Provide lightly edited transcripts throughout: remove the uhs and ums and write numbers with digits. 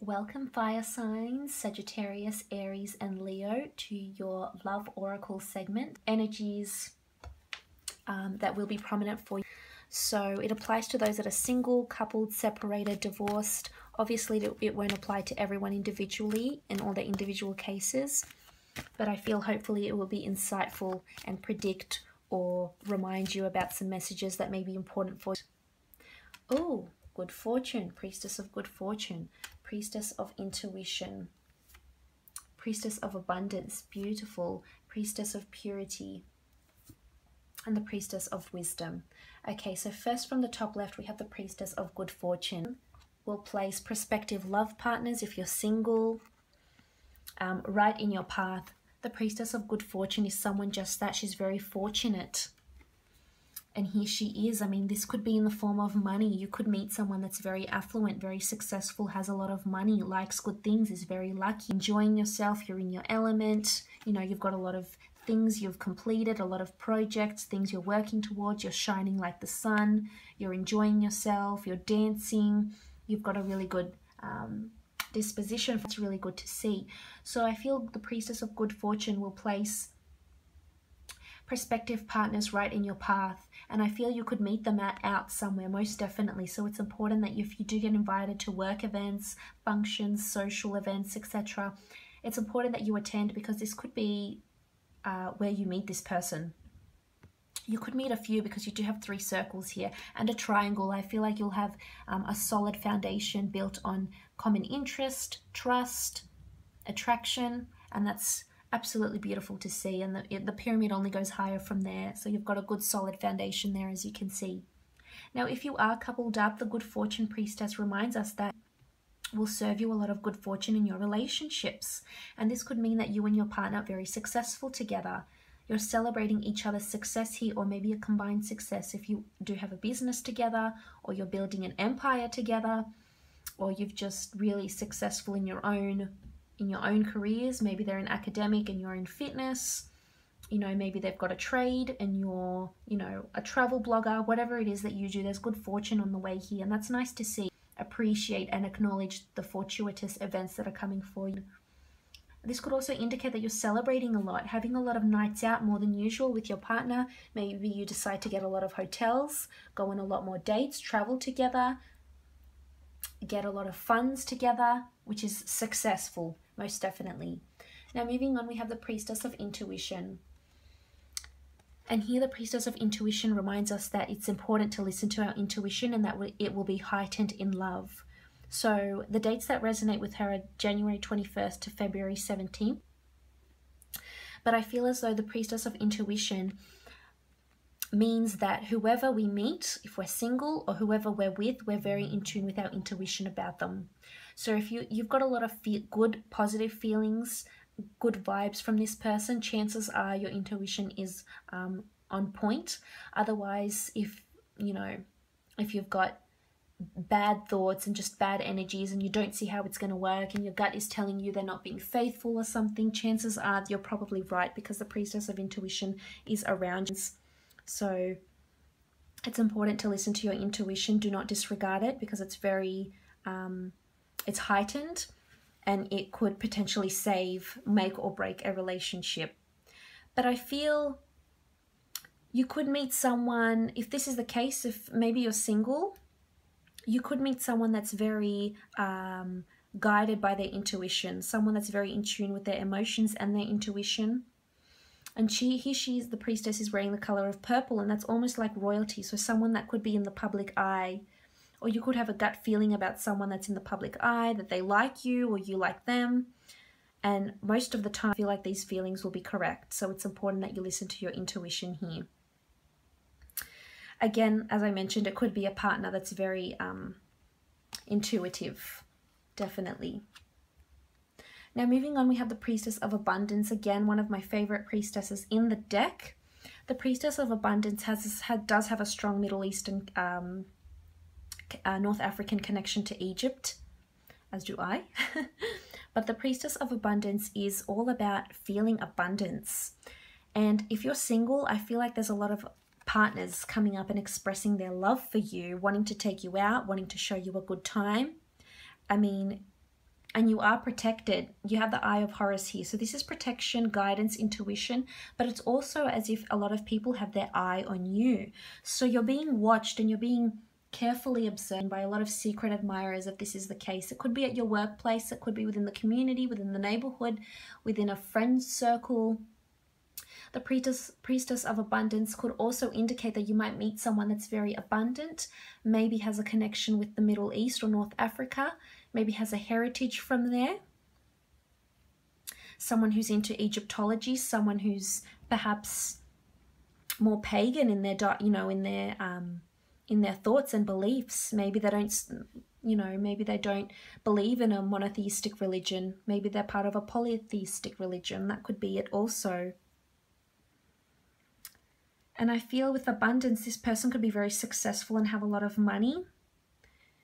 Welcome fire signs, Sagittarius, Aries and Leo to your love oracle segment. Energies that will be prominent for you. So it applies to those that are single, coupled, separated, divorced. Obviously it won't apply to everyone individually in all their individual cases, but I feel hopefully it will be insightful and predict or remind you about some messages that may be important for you. Oh, good fortune, priestess of good fortune, priestess of intuition, priestess of abundance, beautiful, priestess of purity, and the priestess of wisdom. Okay, so first from the top left, we have the priestess of good fortune. We'll place prospective love partners if you're single, right in your path. The priestess of good fortune is someone just that. She's very fortunate. And here she is. I mean, this could be in the form of money. You could meet someone that's very affluent, very successful, has a lot of money, likes good things, is very lucky, enjoying yourself, you're in your element. You know, you've got a lot of things you've completed, a lot of projects, things you're working towards, you're shining like the sun, you're enjoying yourself, you're dancing, you've got a really good disposition. It's really good to see. So I feel the priestess of good fortune will place prospective partners right in your path, and I feel you could meet them out somewhere, most definitely. So it's important that if you do get invited to work events, functions, social events, etc., it's important that you attend, because this could be where you meet this person. You could meet a few, because you do have 3 circles here and a triangle. I feel like you'll have a solid foundation built on common interest, trust, attraction, and that's absolutely beautiful to see. And the pyramid only goes higher from there, so you've got a good solid foundation there, as you can see. Now, if you are coupled up, the good fortune priestess reminds us that will serve you a lot of good fortune in your relationships, and this could mean that you and your partner are very successful together. You're celebrating each other's success here, or maybe a combined success if you do have a business together, or you're building an empire together, or you've just really successful in your own careers. Maybe they're in academic and you're in fitness. You know, maybe they've got a trade and you're, you know, a travel blogger. Whatever it is that you do, there's good fortune on the way here, and that's nice to see. Appreciate and acknowledge the fortuitous events that are coming for you. This could also indicate that you're celebrating a lot, having a lot of nights out more than usual with your partner. Maybe you decide to get a lot of hotels, go on a lot more dates, travel together, get a lot of funds together, which is successful, most definitely. Now, moving on, we have the priestess of intuition. And here the priestess of intuition reminds us that it's important to listen to our intuition, and that it will be heightened in love. So the dates that resonate with her are January 21st to February 17th. But I feel as though the priestess of intuition means that whoever we meet, if we're single or whoever we're with, we're very in tune with our intuition about them. So if you've got a lot of good, positive feelings, good vibes from this person, chances are your intuition is on point. Otherwise, if you've got bad thoughts and just bad energies and you don't see how it's going to work, and your gut is telling you they're not being faithful or something, chances are you're probably right, because the priestess of intuition is around you. So it's important to listen to your intuition. Do not disregard it, because it's very it's heightened, and it could potentially make or break a relationship. But I feel you could meet someone, if this is the case, if maybe you're single, you could meet someone that's very guided by their intuition, someone that's very in tune with their emotions and their intuition. And the priestess is wearing the color of purple, and that's almost like royalty. So someone that could be in the public eye, or you could have a gut feeling about someone that's in the public eye, that they like you or you like them. And most of the time, I feel like these feelings will be correct. So it's important that you listen to your intuition here. Again, as I mentioned, it could be a partner that's very intuitive, definitely. Now, moving on, we have the priestess of abundance. Again, one of my favorite priestesses in the deck. The priestess of abundance does have a strong Middle Eastern, North African connection to Egypt, as do I. But the priestess of abundance is all about feeling abundance. And if you're single, I feel like there's a lot of partners coming up and expressing their love for you, wanting to take you out, wanting to show you a good time. I mean, and you are protected. You have the Eye of Horus here. So this is protection, guidance, intuition, but it's also as if a lot of people have their eye on you. So you're being watched and you're being carefully observed by a lot of secret admirers if this is the case. It could be at your workplace, it could be within the community, within the neighborhood, within a friend circle. The priestess of abundance could also indicate that you might meet someone that's very abundant, maybe has a connection with the Middle East or North Africa, maybe has a heritage from there. Someone who's into Egyptology, someone who's perhaps more pagan in their, in their thoughts and beliefs. Maybe they don't, maybe they don't believe in a monotheistic religion. Maybe they're part of a polytheistic religion. That could be it also. And I feel with abundance, this person could be very successful and have a lot of money.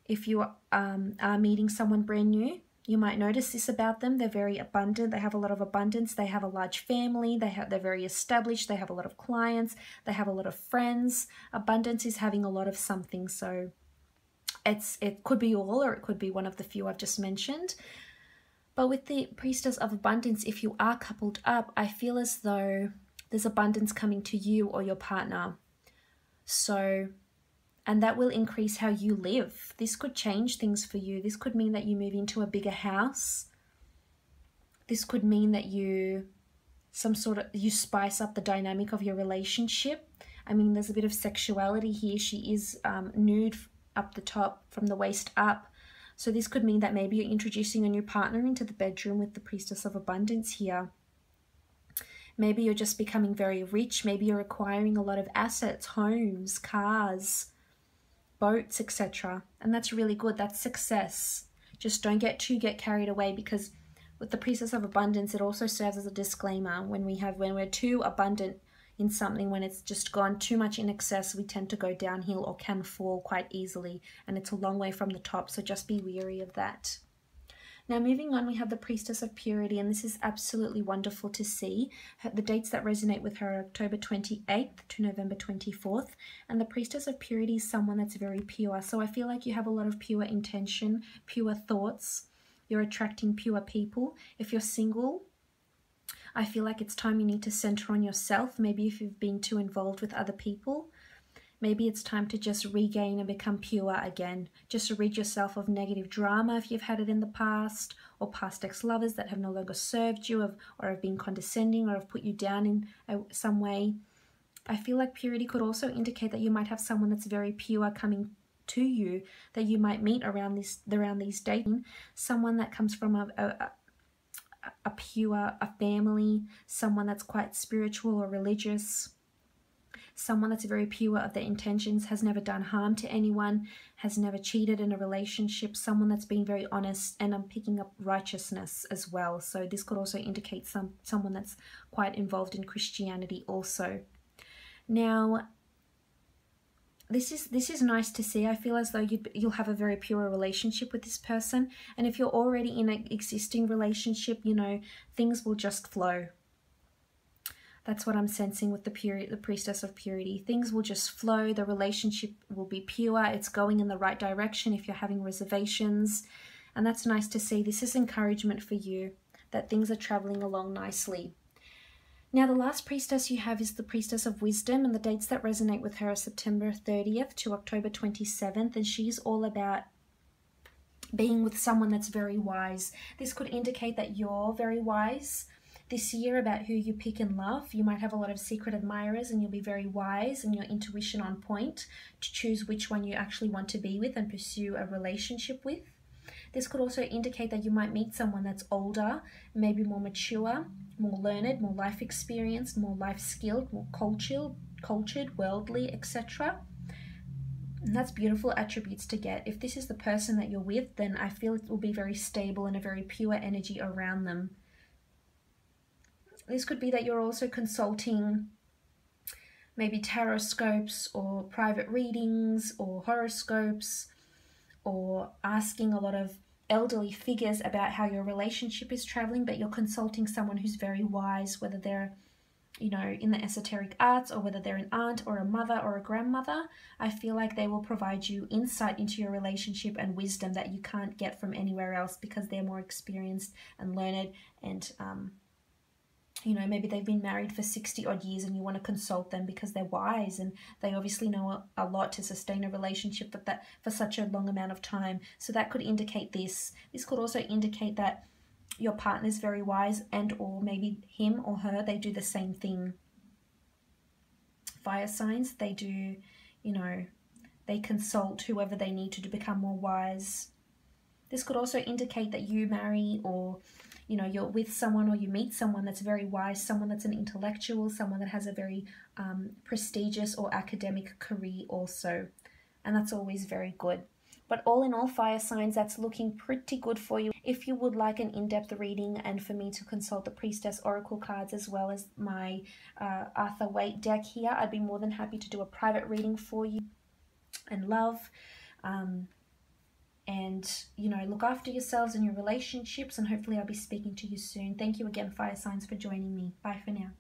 If you are meeting someone brand new, you might notice this about them. They're very abundant. They have a lot of abundance. They have a large family. They're very established. They have a lot of clients. They have a lot of friends. Abundance is having a lot of something. So it could be all, or it could be one of the few I've just mentioned. But with the priestess of abundance, if you are coupled up, I feel as though there's abundance coming to you or your partner. So, and that will increase how you live. This could change things for you. This could mean that you move into a bigger house. This could mean that you spice up the dynamic of your relationship. I mean, there's a bit of sexuality here. She is nude up the top from the waist up. So this could mean that maybe you're introducing a new partner into the bedroom with the priestess of abundance here. Maybe you're just becoming very rich. Maybe you're acquiring a lot of assets, homes, cars, boats, etc. And that's really good. That's success. Just don't get carried away, because with the priestess of abundance, it also serves as a disclaimer. When we're too abundant in something, when it's just gone too much in excess, we tend to go downhill or can fall quite easily. And it's a long way from the top. So just be wary of that. Now, moving on, we have the Priestess of Purity, and this is absolutely wonderful to see. The dates that resonate with her are October 28th to November 24th, and the Priestess of Purity is someone that's very pure. So I feel like you have a lot of pure intention, pure thoughts. You're attracting pure people. If you're single, I feel like it's time you need to center on yourself. Maybe if you've been too involved with other people, maybe it's time to just regain and become pure again. Just rid yourself of negative drama if you've had it in the past, or past ex-lovers that have no longer served you, or have been condescending, or have put you down in some way. I feel like purity could also indicate that you might have someone that's very pure coming to you, that you might meet around these dating. Someone that comes from a family, someone that's quite spiritual or religious. Someone that's very pure of their intentions, has never done harm to anyone, has never cheated in a relationship, someone that's being very honest, and I'm picking up righteousness as well. So this could also indicate someone that's quite involved in Christianity also. Now, this is nice to see. I feel as though you'll have a very pure relationship with this person. And if you're already in an existing relationship, things will just flow. That's what I'm sensing with the Priestess of Purity. Things will just flow. The relationship will be pure. It's going in the right direction if you're having reservations. And that's nice to see. This is encouragement for you, that things are traveling along nicely. Now, the last priestess you have is the Priestess of Wisdom, and the dates that resonate with her are September 30th to October 27th. And she's all about being with someone that's very wise. This could indicate that you're very wise this year about who you pick and love. You might have a lot of secret admirers, and you'll be very wise and your intuition on point to choose which one you actually want to be with and pursue a relationship with. This could also indicate that you might meet someone that's older, maybe more mature, more learned, more life experienced, more life skilled, more cultured, worldly, etc. And that's beautiful attributes to get. If this is the person that you're with, then I feel it will be very stable and a very pure energy around them. This could be that you're also consulting maybe tarot scopes or private readings or horoscopes, or asking a lot of elderly figures about how your relationship is traveling, but you're consulting someone who's very wise, whether they're you know, in the esoteric arts, or whether they're an aunt or a mother or a grandmother, I feel like they will provide you insight into your relationship and wisdom that you can't get from anywhere else, because they're more experienced and learned, and you know, maybe they've been married for 60 odd years and you want to consult them because they're wise and they obviously know a lot to sustain a relationship for such a long amount of time. So that could indicate this. This could also indicate that your partner's very wise, and or maybe him or her, they do the same thing. Fire signs, they do, you know, they consult whoever they need to become more wise. This could also indicate that you marry, or you know, you're with someone, or you meet someone that's very wise, someone that's an intellectual, someone that has a very prestigious or academic career also. And that's always very good. But all in all, fire signs, that's looking pretty good for you. If you would like an in-depth reading and for me to consult the Priestess Oracle cards as well as my Arthur Waite deck here, I'd be more than happy to do a private reading for you. And love. And, you know, look after yourselves and your relationships, and hopefully I'll be speaking to you soon. Thank you again, fire signs, for joining me. Bye for now.